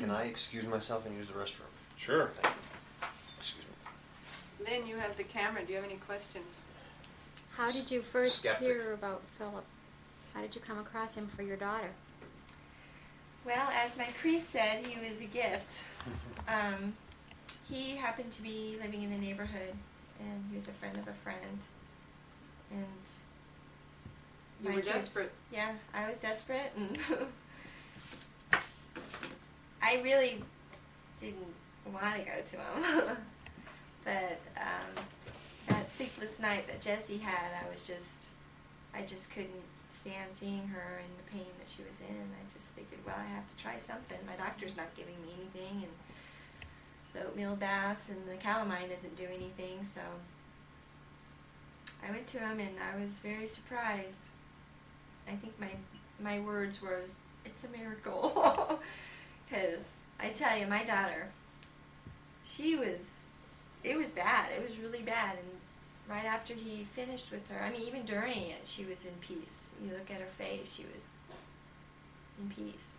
Can I excuse myself and use the restroom? Sure. Thank you. Excuse me. Lynn, you have the camera. Do you have any questions? How did you first Skeptic. hear about Philip? How did you come across him for your daughter? Well, as my priest said, he was a gift. He happened to be living in the neighborhood, and he was a friend of a friend. And You my were kids- desperate. Yeah, I was desperate, and I really didn't want to go to him. But that sleepless night that Jessie had, I just couldn't stand seeing her and the pain that she was in. And I just figured, well, I have to try something. My doctor's not giving me anything, and the oatmeal baths and the calamine doesn't do anything. So I went to him, and I was very surprised. I think my words was, "It's a miracle," because I tell you, my daughter, it was bad. It was really bad. And right after he finished with her, I mean, even during it, she was in peace. You look at her face, she was in peace.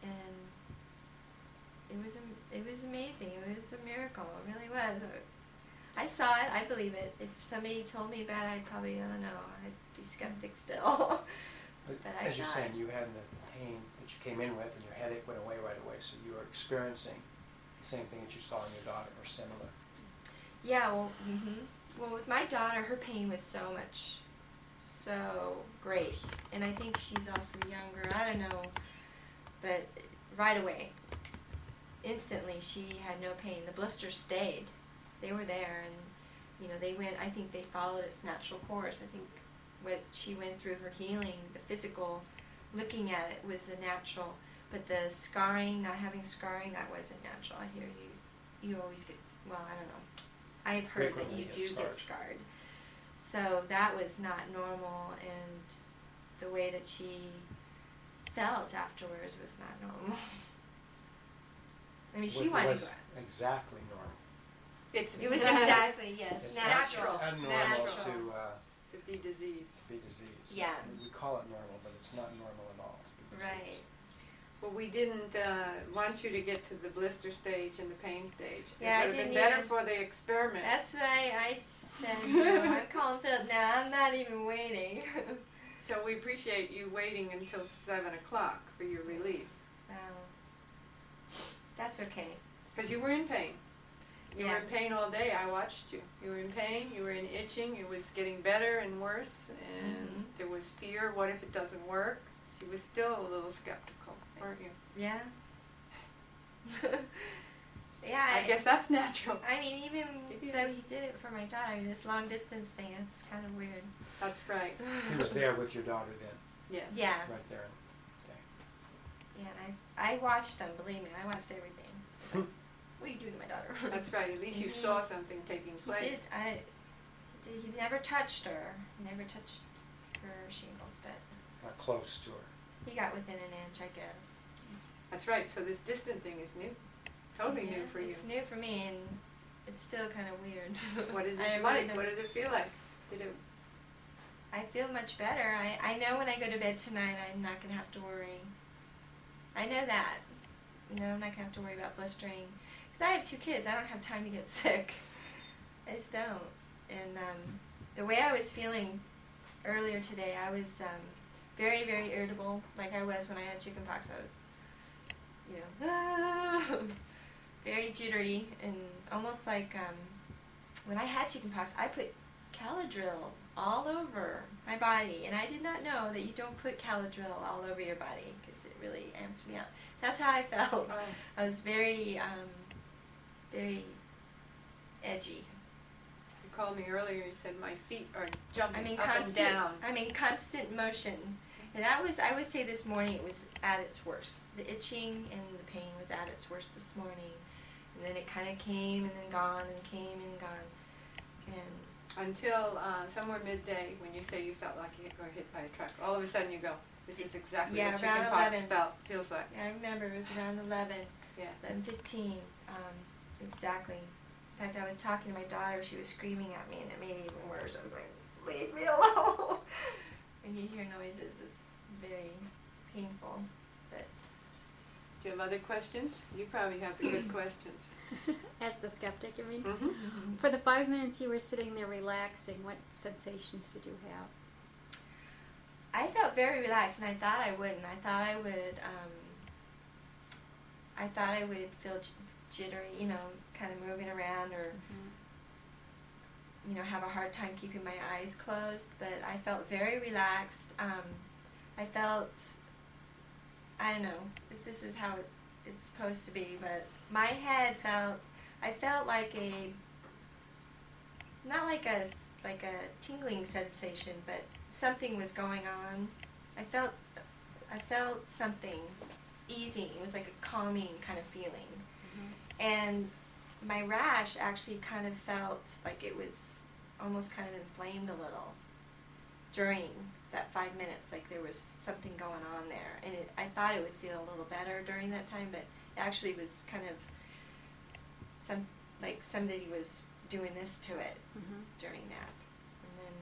And it was amazing. It was a miracle. It really was. I saw it. I believe it. If somebody told me about it, I'd probably, I don't know, I'd be skeptic still. But I as you're saw saying, it. you had the pain that you came in with, and your headache went away right away, so you were experiencing the same thing that you saw in your daughter, or similar. Yeah, well, well, with my daughter, her pain was so great. And I think she's also younger. I don't know. But right away, instantly, she had no pain. The blisters stayed. They were there, and, they went, I think they followed its natural course. I think what she went through, her healing, the physical, looking at it was a natural. But the scarring, not having scarring, that wasn't natural. I hear you always get, well, I don't know. I've heard that you do get scarred. So that was not normal, and the way that she felt afterwards was not normal. I mean, she wanted to go. Exactly normal. It was exactly, yes, It's natural. abnormal Natural. To be diseased. to be diseased. Yeah. We call it normal, but it's not normal at all to be diseased. Right. Well, we didn't want you to get to the blister stage and the pain stage. Yeah, I it would have didn't been better even- for the experiment. That's why I said, I'm calling Philip now. I'm not even waiting. So we appreciate you waiting until 7 o'clock for your relief. Wow. That's okay. Because you were in pain. You were Yeah. in pain all day. I watched you. You were in pain. You were in itching. It was getting better and worse. And there was fear. What if it doesn't work? She was still a little skeptical, weren't you? Yeah. Yeah. I guess that's natural. I mean, even though he did it for my daughter, I mean, this long distance thing, it's kind of weird. That's right. He was there with your daughter then, Yes. Yeah. right there. Okay. Yeah, and I watched them, believe me, I watched everything. Like, what are you doing to my daughter? That's right. At least you Mhm. saw something taking place. He never touched her. He never touched her shingles, but Not close to her. he got within an inch, I guess. That's right. So this distant thing is new. Totally Yeah, new for you. It's new for me, and it's still kind of weird. What is I it really like? don't- What does it feel like? Did it? I feel much better. I know when I go to bed tonight, I'm not going to have to worry. I know that. I'm not going to have to worry about blistering. Because I have 2 kids. I don't have time to get sick. I just don't. And the way I was feeling earlier today, I was very, very irritable, like I was when I had chickenpox. I was, very jittery, and almost like when I had chickenpox, I put Caladryl all over my body, and I did not know that you don't put Caladryl all over your body, because it really amped me up. That's how I felt. Oh. I was very, very edgy. You called me earlier. You said my feet are jumping I'm in up and down. I'm in constant motion, and I would say this morning it was at its worst. The itching and the pain was at its worst this morning, and then it kind of came and then gone and came and gone, and Until somewhere midday, when you say you felt like you were hit by a truck, all of a sudden you go, "This is exactly Yeah, what around chickenpox feels like." I remember it was around 11, Yeah. 11:15, exactly. In fact, I was talking to my daughter. She was screaming at me, and it made it even worse. I was going, "Leave me alone!" When you hear noises, it's very painful. But Do Do you have other questions? You probably have the good questions. As the skeptic, you mean? Mm-hmm. For the 5 minutes you were sitting there relaxing, what sensations did you have? I felt very relaxed, and I thought I wouldn't. I thought I would feel jittery, you know, kind of moving around, or you know, have a hard time keeping my eyes closed. But I felt very relaxed. I felt, I don't know if this is how it's supposed to be, but my head felt, I felt like a, not like a tingling sensation, but something was going on. I felt something easing. It was like a calming kind of feeling. And my rash actually kind of felt like it was almost kind of inflamed a little during that 5 minutes, like there was something going on there. And I thought it would feel a little better during that time, but it actually was kind of like somebody was doing this to it during that. And then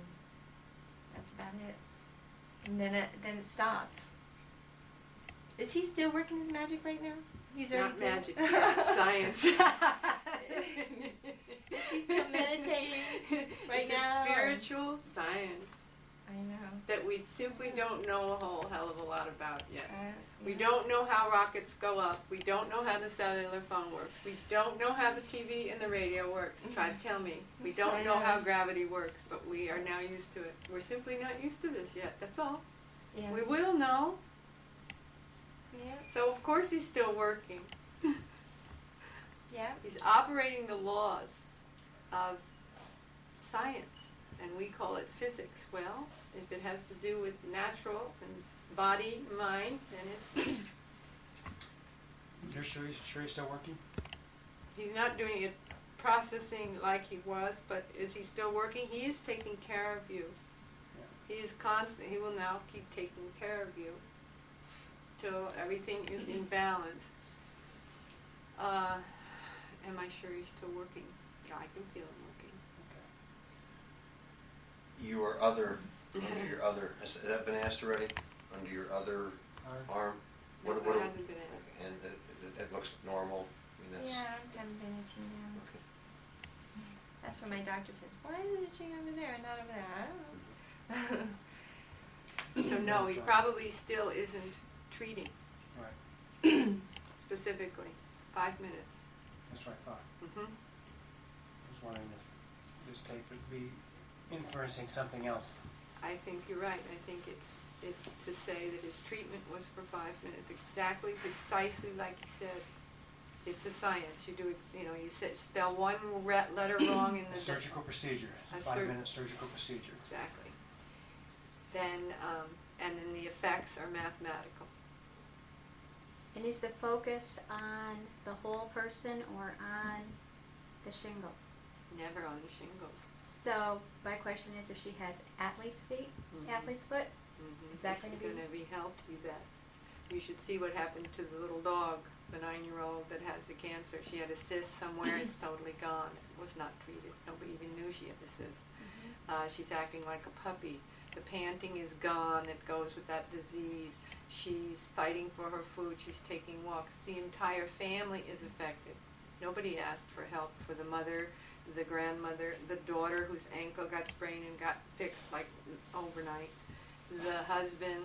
that's about it. And then it stopped. Is he still working his magic right now? He's already Not did it? magic, yeah, science. Is he still meditating right it's now? It's a spiritual science I know. that we simply don't know a whole hell of a lot about yet. We Yeah. don't know how rockets go up. We don't know how the cellular phone works. We don't know how the TV and the radio works. Try to tell me. We I don't know how know. gravity works, but we are now used to it. We're simply not used to this yet. That's all. Yeah. We will know. Yeah. So of course he's still working. Yeah. He's operating the laws of science, and we call it physics. Well, if it has to do with natural and body, mind, then it's You're sure he's still working? he's not doing it processing like he was, but is he still working? He is taking care of you. He is constant. He will now keep taking care of you till everything is in balance. Am I sure he's still working? Yeah, I can feel him working. Your other, under your other, has that been asked already? Under your other arm? No, What- it what- hasn't been asked. And it looks normal? I mean, that's, Yeah, I haven't been itching now. okay. That's what my doctor said. Why is it itching over there and not over there? I don't know. So no, he probably still isn't treating Right. specifically. 5 minutes. That's what I thought. Mm-hmm. I was wondering if this tape would be inferencing something else. I think you're right. I think it's to say that his treatment was for 5 minutes, exactly, precisely like he said. It's a science. You do, you spell one letter wrong in A the surgical procedure, A a sur- 5-minute surgical procedure. exactly. Then and then the effects are mathematical. And is the focus on the whole person or on the shingles? Never on the shingles. So my question is, if she has athlete's feet, Mhm. athlete's foot, Mm-hmm. Is that gonna be- going to be helped? You bet. You should see what happened to the little dog, the 9-year-old that has the cancer. She had a cyst somewhere. It's totally gone. It was not treated. Nobody even knew she had the cyst. She's acting like a puppy. The panting is gone that goes with that disease. She's fighting for her food. She's taking walks. The entire family is affected. Nobody asked for help for the mother, the grandmother, the daughter whose ankle got sprained and got fixed like overnight. The husband,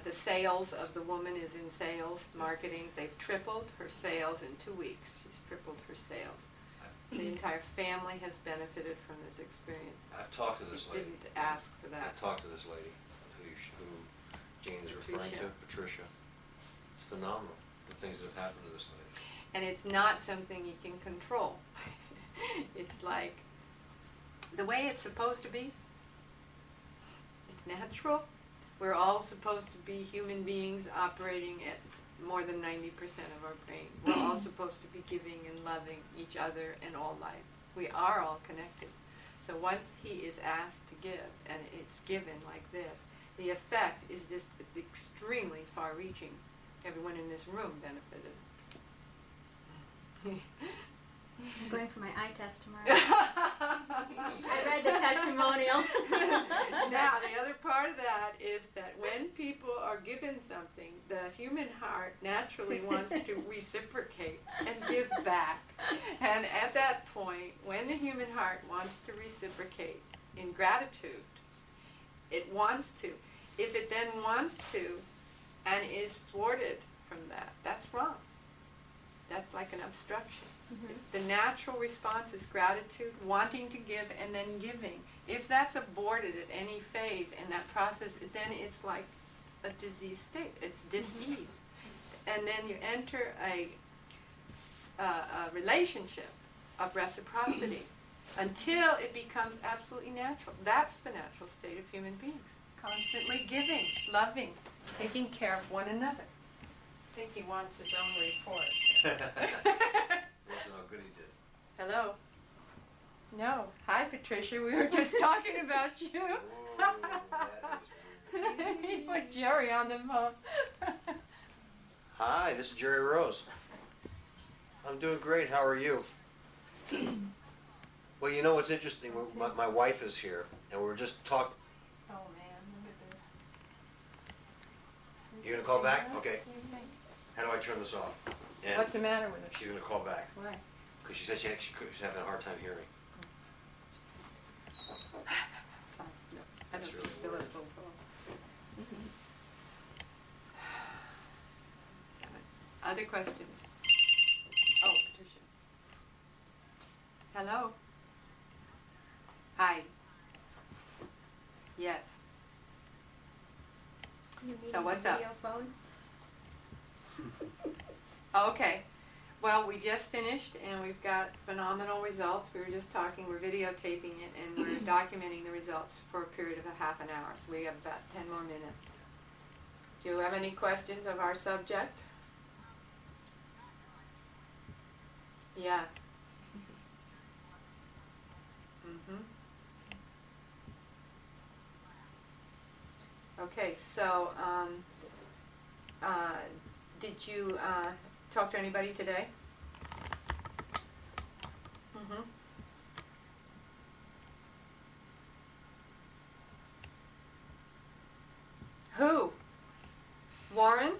the sales of the woman is in sales, marketing. They've tripled her sales in 2 weeks. She's tripled her sales. The entire family has benefited from this experience. I've talked to this You lady. didn't ask for that. I've talked to this lady who Jane is referring to, Patricia. It's phenomenal, the things that have happened to this lady. And it's not something you can control. It's like the way it's supposed to be. It's natural. We're all supposed to be human beings operating at more than 90% of our brain. We're all supposed to be giving and loving each other and all life. We are all connected. So once he is asked to give, and it's given like this, the effect is just extremely far-reaching. Everyone in this room benefited. I'm going for my eye test tomorrow. I read the testimonial. Now, the other part of that is that when people are given something, the human heart naturally wants to reciprocate and give back. And at that point, when the human heart wants to reciprocate in gratitude, it wants to. If it then wants to and is thwarted from that, that's wrong. That's like an obstruction. The natural response is gratitude, wanting to give, and then giving. If that's aborted at any phase in that process, then it's like a disease state. It's dis-ease. And then you enter a relationship of reciprocity until it becomes absolutely natural. That's the natural state of human beings. Constantly giving, loving, taking care of one another. I think he wants his own report. Listen how good he did. Hello. No. Hi, Patricia. We were just talking about you. Whoa, that is He put Jerry on the phone. Hi, this is Jerry Rose. I'm doing great. How are you? Well, you know what's interesting? My wife is here, and we were just talking. Oh man, look at this. You gonna call back? Okay. How do I turn this off? And What's the matter with it? she's gonna call back Why? because she said she's having a hard time hearing. It's fine. No, I That's don't really feel weird. it full. Other questions? Oh, Patricia. Hello? Hi. Yes. You need So a what's up? video phone? Okay. Well, we just finished and we've got phenomenal results. We were just talking, we're videotaping it and we're documenting the results for a period of a half an hour. So we have about 10 more minutes. Do you have any questions of our subject? Yeah. Mm-hmm. Okay, so did you talk to anybody today? Mm-hmm. Who? Warren?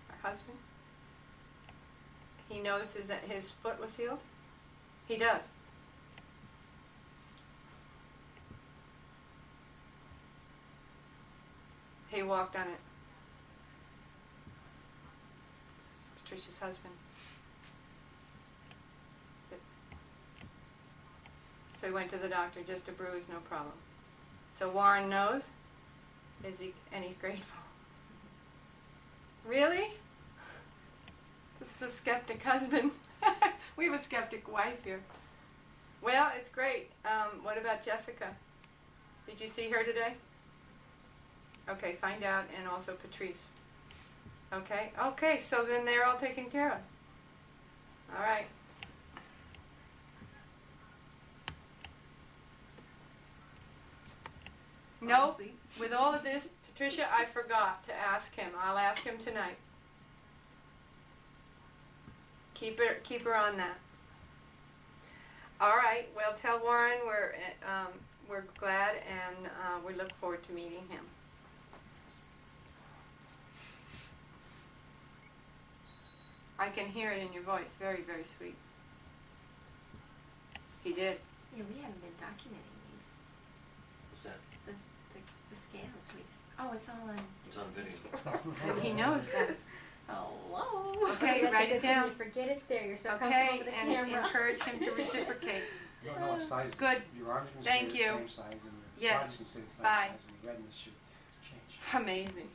Our husband? He knows his foot was healed? He does. He walked on it. This is Patricia's husband. So he went to the doctor, just a bruise, no problem. So Warren knows? And he's grateful. Really? This is the skeptic husband. We have a skeptic wife here. Well, it's great. What about Jessica? Did you see her today? Okay, find out, and also Patrice. Okay? Okay, so then they're all taken care of. All right. No, Honestly. with all of this, Patricia, I forgot to ask him. I'll ask him tonight. Keep her on that. All right. Well, tell Warren we're glad and we look forward to meeting him. I can hear it in your voice. Very, very sweet. He did. Yeah, we haven't been documenting these. What's that? The scales. We just, oh, it's all on. It's on video. And he knows that. Hello. Okay, That's a write good it thing. down. You forget it's there. You're so comfortable Okay, with the and camera. encourage him to reciprocate. You don't know what size. Good. Your arms can Thank stay you. the same size and your Yes. body's can stay the same Bye. size and your redness should change. Amazing.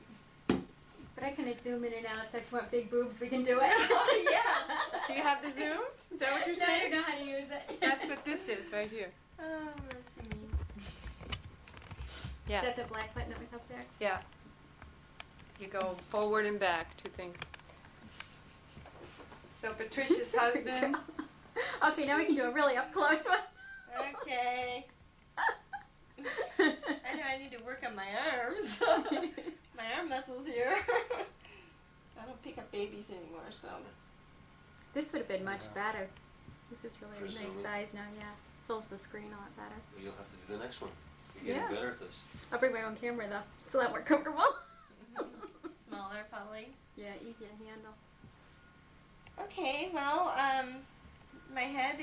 But I kind of zoom in and out, so if you want big boobs, we can do it. Oh, yeah. Do you have the Zoom? Is that what you're No, I saying? don't know how to use it. That's what this is right here. Oh, mercy me. Yeah. Is that the black button that was up there? Yeah. You go forward and back, two things. So Patricia's husband. Okay, now we can do a really up close one. Okay. I know I need to work on my arms. My arm muscles here. I don't pick up babies anymore, so. This would have been much better. This is really a nice Presumably. size now, yeah. Fills the screen a lot better. You'll have to do the next one. You're getting Yeah. better at this. I'll bring my own camera though. It's a lot more comfortable. Smaller, probably. Yeah, easier to handle. Okay, well, my head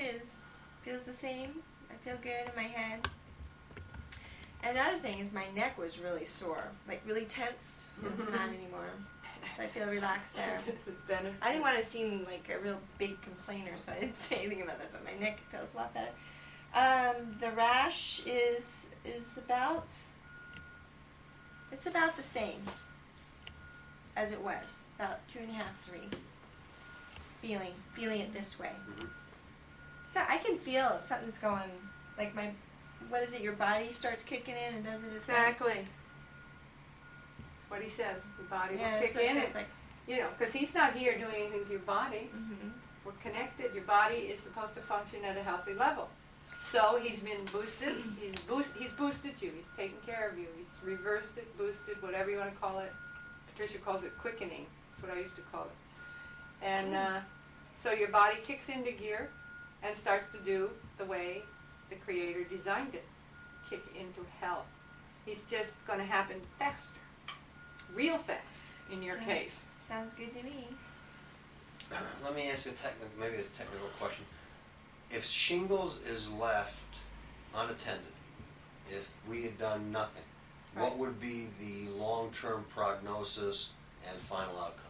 feels the same. I feel good in my head. Another thing is my neck was really sore, like really tense. It's not anymore. I feel relaxed there. Benefit. I didn't want to seem like a real big complainer, so I didn't say anything about that. But my neck feels a lot better. The rash is about the same as it was, about 2.5, 3. Feeling it this way. Mhm. So I can feel something's going, like what is it? Your body starts kicking in and does it itself. Exactly. That's what he says. Your body Yeah, will that's kick what in, it and, feels like. you know, because he's not here doing anything to your body. Mm-hmm. We're connected. Your body is supposed to function at a healthy level. So he's been boosted. He's boosted you. He's taken care of you. He's reversed it, boosted, whatever you want to call it. Patricia calls it quickening. That's what I used to call it. And so your body kicks into gear and starts to do the way the Creator designed it. Kick into health. It's just going to happen faster. Real fast in your case. Sounds good to me. Let me ask you maybe a technical question. If shingles is left unattended, if we had done nothing, what Right. would be the long-term prognosis and final outcome?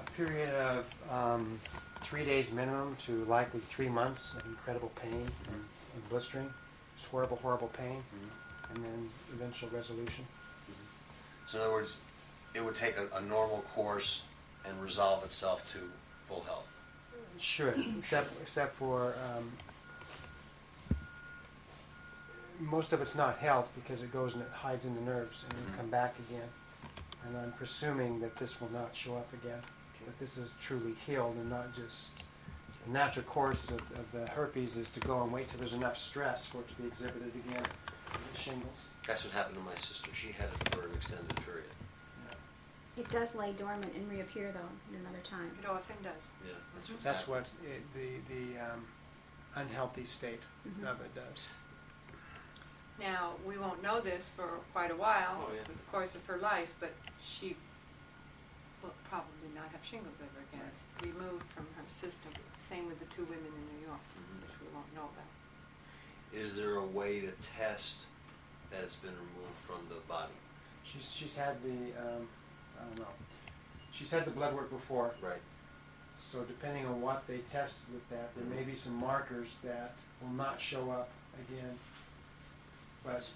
A period of 3 days minimum to likely 3 months of incredible pain and blistering. Just horrible, horrible pain, and then eventual resolution. So in other words, it would take a normal course and resolve itself to full health. It should, except for most of it's not health because it goes and it hides in the nerves and will come back again. And I'm presuming that this will not show up again. That this is truly healed and not just the natural course of the herpes is to go and wait till there's enough stress for it to be exhibited again. The shingles. That's what happened to my sister. She had it for an extended period. It does lay dormant and reappear though in another time. It often does. Yeah, That's happened. what the unhealthy state Mhm. of it does. Now, we won't know this for quite a while, Oh, yeah. with the course of her life, but she will probably not have shingles ever again. It's removed from her system. Same with the 2 women in New York, Mhm. which we won't know about. Is there a way to test that it's been removed from the body? She's had the I don't know. She's had the blood work before. Right. So depending on what they tested with that, there may be some markers that will not show up again. But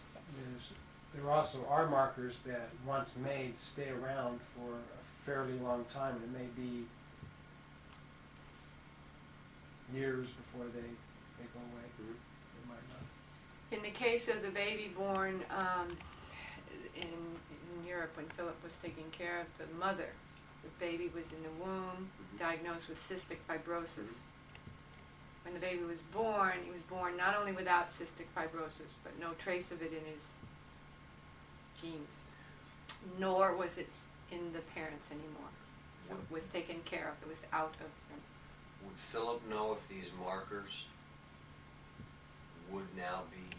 there also are markers that once made stay around for a fairly long time. It may be years before they go away. Mhm. They might not. In the case of the baby born in Europe, when Philip was taking care of the mother, the baby was in the womb, Mhm. diagnosed with cystic fibrosis. When the baby was born, he was born not only without cystic fibrosis, but no trace of it in his genes, nor was it in the parents anymore. So it was taken care of. It was out of them. Would Philip know if these markers would now be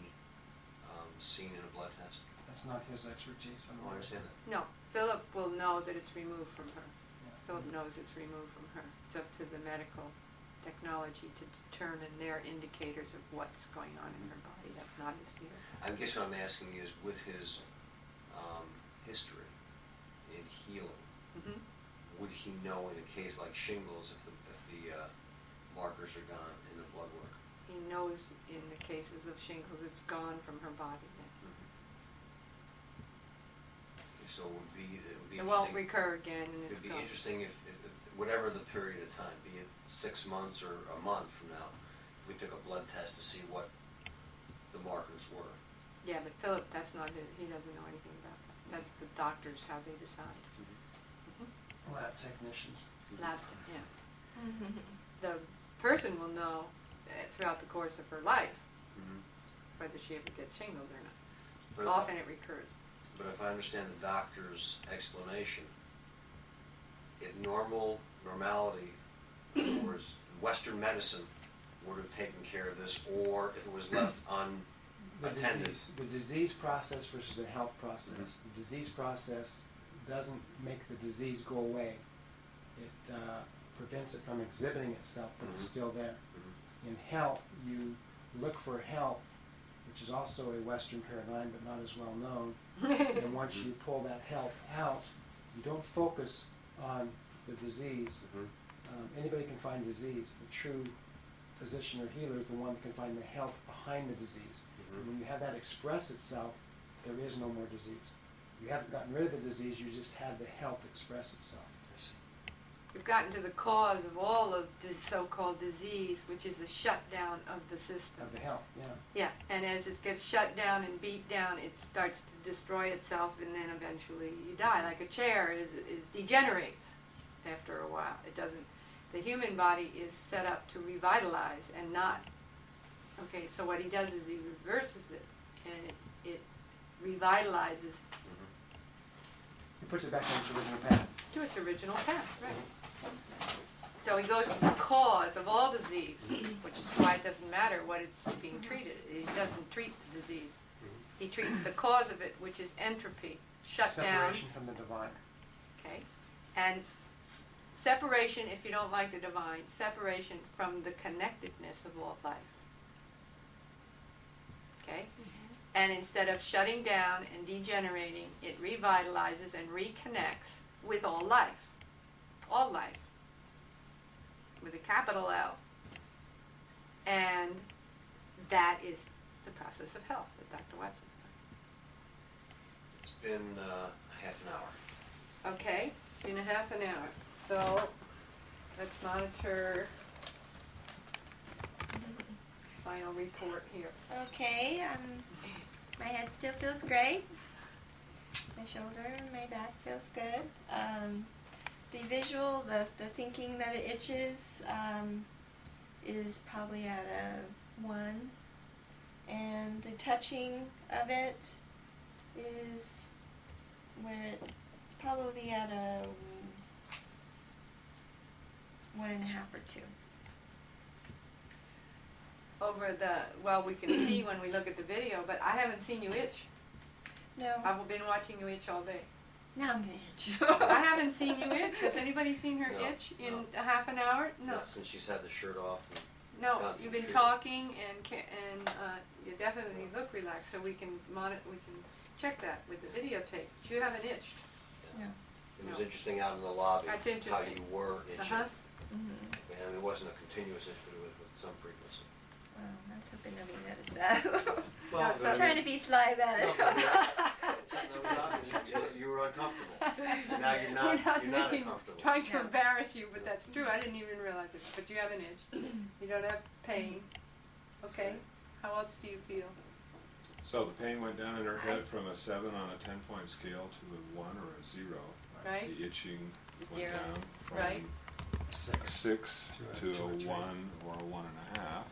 seen in a blood test? That's not his expertise. I'm I understand that. No, Philip will know that it's removed from her. Yeah. Philip knows it's removed from her. It's up to the medical technology to determine their indicators of what's going on in her body. That's not his field. I guess what I'm asking is, with his history in healing, Mm-hmm. would he know in a case like shingles if the markers are gone in the blood work? He knows in the cases of shingles, it's gone from her body. So it would be It won't interesting. recur again, and it's It'd be gone. interesting if whatever the period of time, be it 6 months or a month from now, we took a blood test to see what the markers were. Yeah, but Philip, that's not his, he doesn't know anything about that. That's the doctors, how they decide. Lab technicians. Lab, yeah. The person will know throughout the course of her life Mhm. whether she ever gets shingles or But not. if I- Often it recurs. But if I understand the doctor's explanation, at normality Whereas Western medicine would have taken care of this, or if it was left unattended. The disease process versus the health process. The disease process doesn't make the disease go away. It prevents it from exhibiting itself, but it's still there. In health, you look for health, which is also a Western paradigm, but not as well known. And once you pull that health out, you don't focus on the disease. Anybody can find disease. The true physician or healer is the one that can find the health behind the disease. And when you have that express itself, there is no more disease. You haven't gotten rid of the disease, you just had the health express itself. We've gotten to the cause of all of this so-called disease, which is a shutdown of the system. Of the health, yeah. Yeah, and as it gets shut down and beat down, it starts to destroy itself, and then eventually you die. Like a chair is degenerates after a while. It doesn't. The human body is set up to revitalize and not. Okay, so what he does is he reverses it, and it revitalizes He puts it back on its original path. to its original path, right? So he goes to the cause of all disease, which is why it doesn't matter what it's being treated. He doesn't treat the disease. He treats the cause of it, which is entropy, shut down. Separation from the divine. Okay, and separation, if you don't like the divine, separation from the connectedness of all life. Okay, and instead of shutting down and degenerating, it revitalizes and reconnects with all life, with a capital L, and that is the process of health that Dr. Watson's It's been half an hour. done. Okay, it's been a half an hour. So let's monitor final report here. Okay, my head still feels great. My shoulder and my back feels good. The visual, the thinking that it itches is probably at a 1. And the touching of it is where it's probably at a 1.5 or 2. Well, we can see when we look at the video, but I haven't seen you itch. No. I've been watching you itch all day. Now I'm gonna itch. I haven't seen you itch. Has anybody seen her No, itch in no. a half an hour? No. Not since she's had the shirt off. No, Not you've been treated. talking and you definitely look relaxed, so we can check that with the videotape. You haven't itched. No. It was No. interesting out in the lobby. That's interesting. How you were itching. Uh-huh. Mm-hmm. And it wasn't a continuous itch, but it was with some frequency. Well, I was hoping nobody noticed that. Well, but so- I'm trying to be sly about it. Something that was obvious, you were uncomfortable. Now you're not making- uncomfortable. Trying to No. embarrass you, but that's true. I didn't even realize it. But you have an itch. You don't have pain. Okay. How else do you feel? So the pain went down in her head from a 7 on a 10-point scale to a 1 or a 0. Right. The itching went 0. down from Right. 6 To a to 2 or a 3. 1 or a 1.5.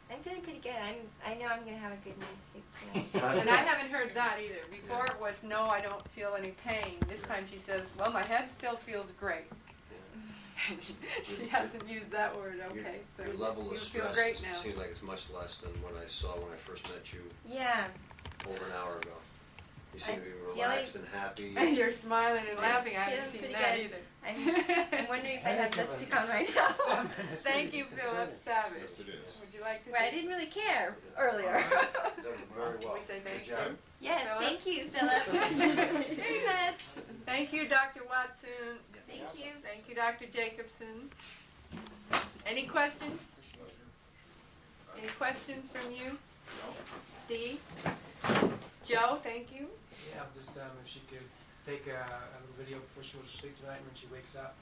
I'm feeling pretty good. I know I'm gonna have a good night's sleep tonight. And I haven't heard that either. Before it was, no, I don't feel any pain. This time she says, well, my head still feels great. She hasn't used that word, okay. So Your level you of feel stress great now. seems like it's much less than what I saw when I first met you Yeah. over an hour ago. You seem to be feeling- relaxed and happy. And you're smiling and laughing. I haven't Feeling seen pretty that good. either. I'm wondering if I have lipstick on right now. Thank you, Philip Sauvage. Yes, it is. Would you like to Well, I say? didn't really care earlier. Done very well. We say thank Good job. you. Yes, Philip? thank you, Philip. Very much. Thank you, Dr. Watson. Thank you. Thank you, Dr. Jacobson. Any questions? Any questions from you? Dee? Joe, thank you. Yeah, just if she could take a little video before she goes to sleep tonight, when she wakes up,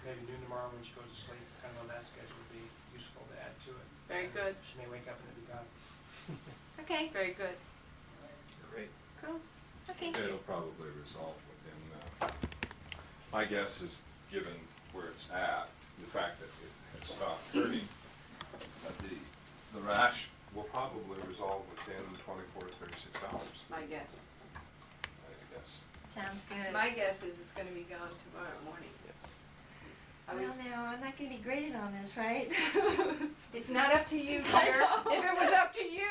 maybe noon tomorrow when she goes to sleep, kind of on that schedule would be useful to add to it. Very good. She may wake up and it'll be gone. Okay, Very good. Great. cool. Okay. It'll probably resolve within, my guess is, given where it's at, the fact that it had stopped hurting, the rash will probably resolve within 24 to 36 hours, My guess. I guess. Sounds good. My guess is it's gonna be gone tomorrow morning. I was, Well, now, I'm not gonna be graded on this, right? it's not up to you, I dear. know. If it was up to you,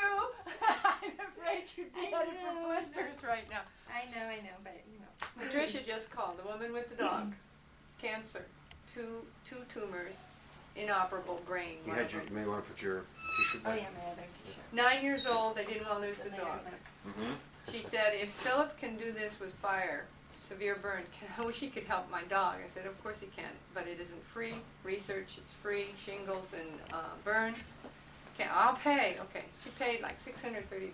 I'm afraid you'd be I headed know, for blisters right now. I know, but, you know. Patricia just called, the woman with the dog. Cancer, two tumors, inoperable brain. You one had of your, them. you may want to put your t-shirt Oh, back. yeah, my other t-shirt. 9 years old, they didn't want to lose So the they dog. are like- Mm-hmm. She said, if Philip can do this with fire, severe burn, I wish he could help my dog. I said, of course he can, but it isn't free. Research, it's free. Shingles and burn. Okay, I'll pay. Okay, she paid like $630.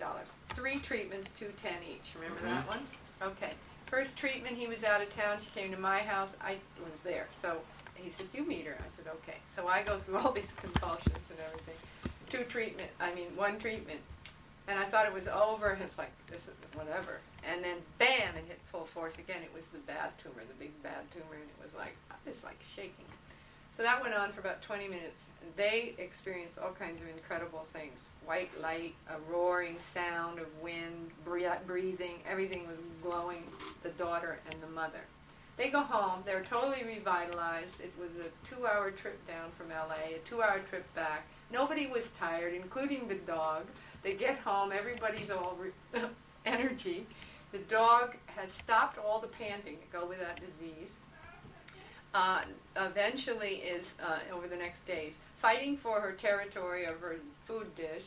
3 treatments, $210 each. Remember that one? Okay. First treatment, he was out of town. She came to my house. I was there. So he said, you meet her. I said, okay. So I go through all these convulsions and everything. 1 treatment. And I thought it was over, and it's like, this is whatever. And then, bam, it hit full force again. It was the bad tumor, the big bad tumor, and it was like, I was like shaking. So that went on for about 20 minutes. And they experienced all kinds of incredible things. White light, a roaring sound of wind, breathing, everything was glowing, the daughter and the mother. They go home, they're totally revitalized. It was a 2-hour trip down from LA, a 2-hour trip back. Nobody was tired, including the dog. They get home, everybody's all energy. The dog has stopped all the panting that go with that disease. Eventually is, over the next days, fighting for her territory of her food dish,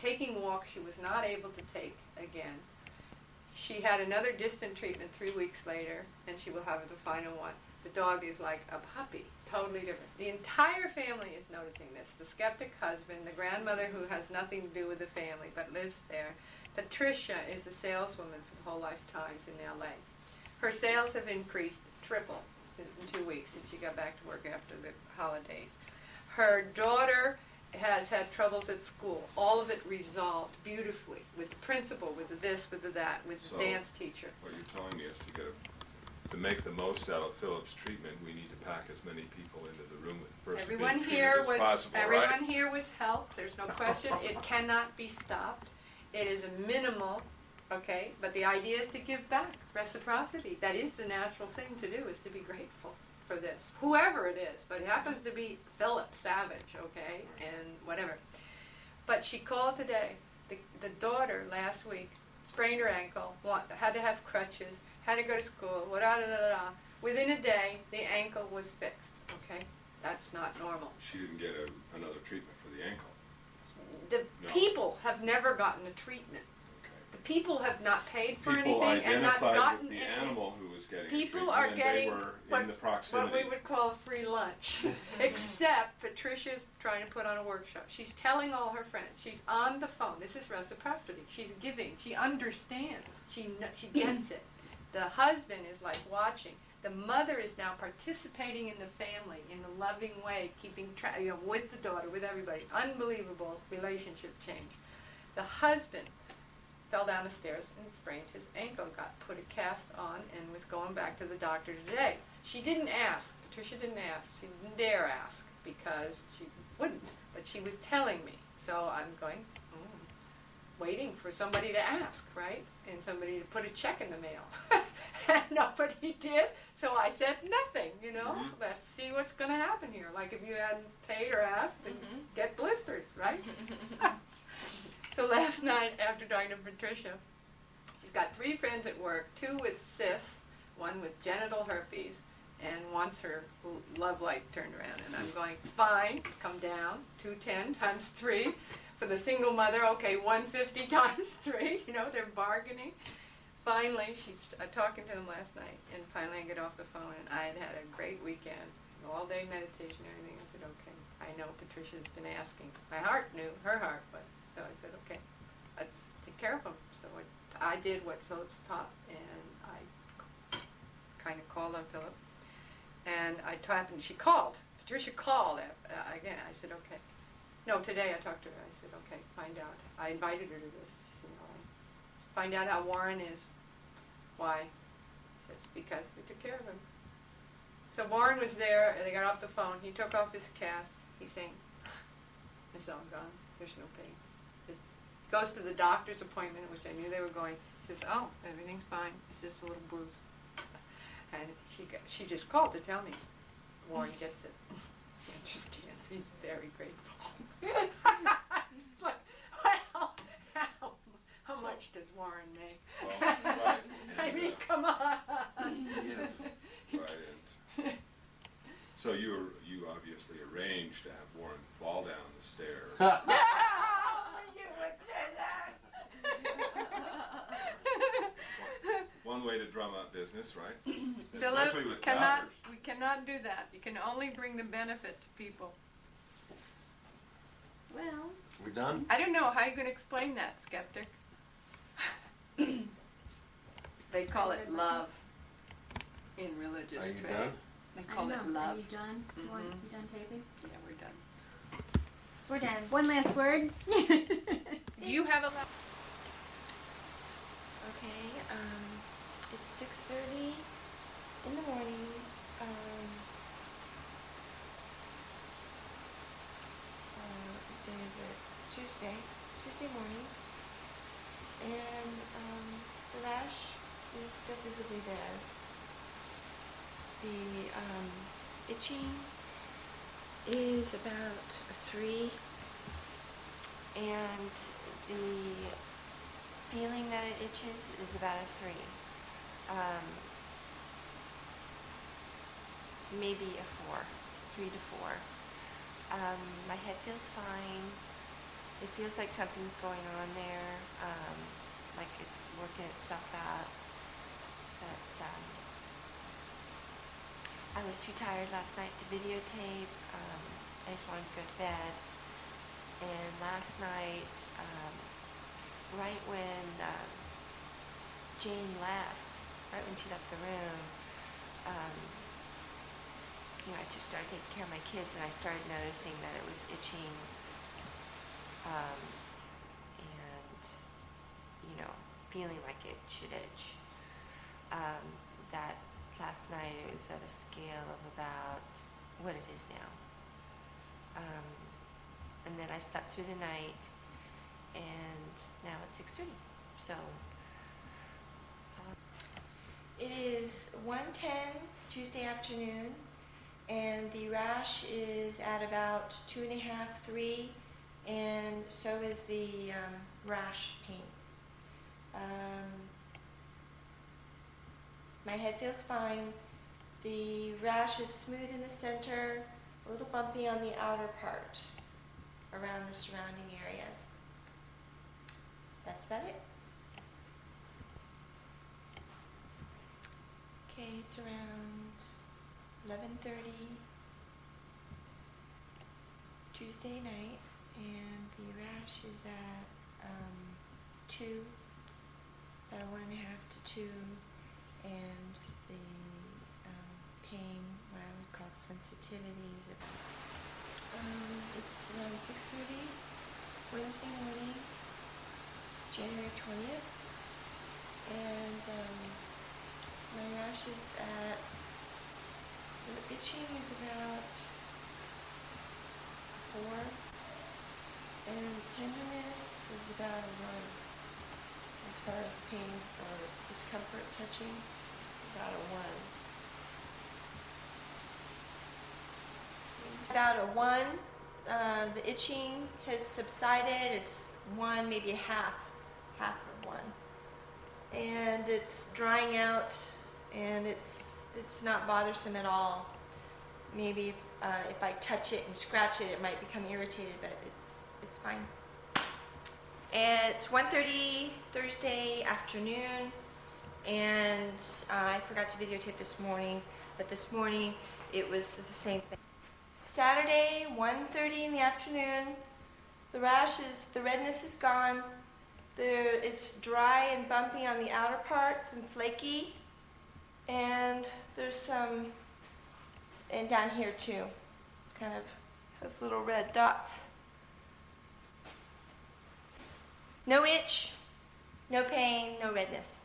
taking walks she was not able to take again. She had another distant treatment 3 weeks later, and she will have the final one. The dog is like a puppy, totally different. The entire family is noticing this. The skeptic husband, the grandmother who has nothing to do with the family but lives there. Patricia is a saleswoman for the whole lifetimes in LA. Her sales have increased triple in 2 weeks since she got back to work after the holidays. Her daughter has had troubles at school. All of it resolved beautifully with the principal, with the this, with the that, with the So, dance teacher. What you're telling me is to make the most out of Philip's treatment, we need to pack as many people into the room with the person Everyone being treated here as was possible, everyone right? here was helped. There's no question. It cannot be stopped. It is a minimal, okay. But the idea is to give back, reciprocity. That is the natural thing to do. Is to be grateful for this, whoever it is. But it happens to be Philippe Sauvage, okay, and whatever. But she called today. The daughter last week sprained her ankle, had to have crutches, had to go to school. Within a day, the ankle was fixed. Okay, that's not normal. She didn't get another treatment for the ankle. The No. people have never gotten a treatment. Okay. The people have not paid for People anything and not identified gotten with the anything. animal who was getting People treatment, are and getting they were what, in the proximity. what we would call free lunch. Except Patricia's trying to put on a workshop. She's telling all her friends. She's on the phone. This is reciprocity. She's giving. She understands. She gets it. The husband is like watching. The mother is now participating in the family in a loving way, keeping track, with the daughter, with everybody. Unbelievable relationship change. The husband fell down the stairs and sprained his ankle, got put a cast on, and was going back to the doctor today. She didn't ask. Patricia didn't ask. She didn't dare ask because she wouldn't. But she was telling me. So I'm going, waiting for somebody to ask, right? And somebody to put a check in the mail. And nobody did. So I said nothing, Mhm. Let's see what's going to happen here. Like if you hadn't paid or asked, then get blisters, right? So last night, after talking to Patricia, she's got 3 friends at work, 2 with cysts, 1 with genital herpes, and wants her love light turned around. And I'm going, fine, come down, 210 times 3. For the single mother, okay, 150 times 3, they're bargaining. Finally, she's talking to them last night, and finally I get off the phone, and I had a great weekend, all-day meditation and everything. I said, okay, I know Patricia's been asking. My heart knew, her heart, but so I said, okay, I take care of them. So I did what Philip's taught, and I kind of called on Philip, and and she called. Patricia called again. I said, okay. No, today I talked to her. I said, okay, find out. I invited her to this. She said, all right. Find out how Warren is. Why? She says, because we took care of him. So Warren was there, and they got off the phone. He took off his cast. He's saying, it's all gone. There's no pain. He goes to the doctor's appointment, which I knew they were going. He says, oh, everything's fine. It's just a little bruise. And she just called to tell me. Warren gets it. He understands. He's very grateful. It's like, well, how much does Warren make? Well, right. I mean, come on. Right, and so you obviously arranged to have Warren fall down the stairs. You would say that. One way to drum up business, right? Philip, Especially with doubters. we cannot do that. You can only bring the benefit to people. Well, We done? I don't know how you can explain that, skeptic. They call it love in religious Are you faith. done? They I call don't it know. love. Are you done? Warren, Mhm. you done taping? Yeah, we're done. We're done. One last word. Do you have a Okay, it's 6:30 in the morning. What day is it? Tuesday morning. And the rash is still visibly there. The itching is about a 3, and the feeling that it itches is about a 3. Maybe a 4, 3 to 4. My head feels fine. It feels like something's going on there, like it's working itself out. But I was too tired last night to videotape. I just wanted to go to bed. And last night, right when Jane left, right when she left the room, I just started taking care of my kids, and I started noticing that it was itching, and feeling like it should itch. That last night it was at a scale of about what it is now. And then I slept through the night, and now it's 6:30. So it is 1:10 Tuesday afternoon, and the rash is at about 2.5, 3, and so is the rash pain. My head feels fine. The rash is smooth in the center, a little bumpy on the outer part, around the surrounding areas. That's about it. Okay, it's around 11:30 Tuesday night, and the rash is at 2, about 1.5 to 2, and the pain, what I would call sensitivity, is about it's around 6:30 Wednesday morning, January 20th, and my rash is at, the itching is about 4, and tenderness is about a 1. As far as pain or discomfort touching, it's about a 1. About a 1. The itching has subsided. It's 1, maybe a half of 1, and it's drying out, and it's not bothersome at all. Maybe if I touch it and scratch it, it might become irritated, but it's fine. And it's 1:30 Thursday afternoon, and I forgot to videotape this morning, but this morning it was the same thing. Saturday, 1:30 in the afternoon. The redness is gone. It's dry and bumpy on the outer parts and flaky, and there's some, and down here too, kind of has little red dots. No itch, no pain, no redness.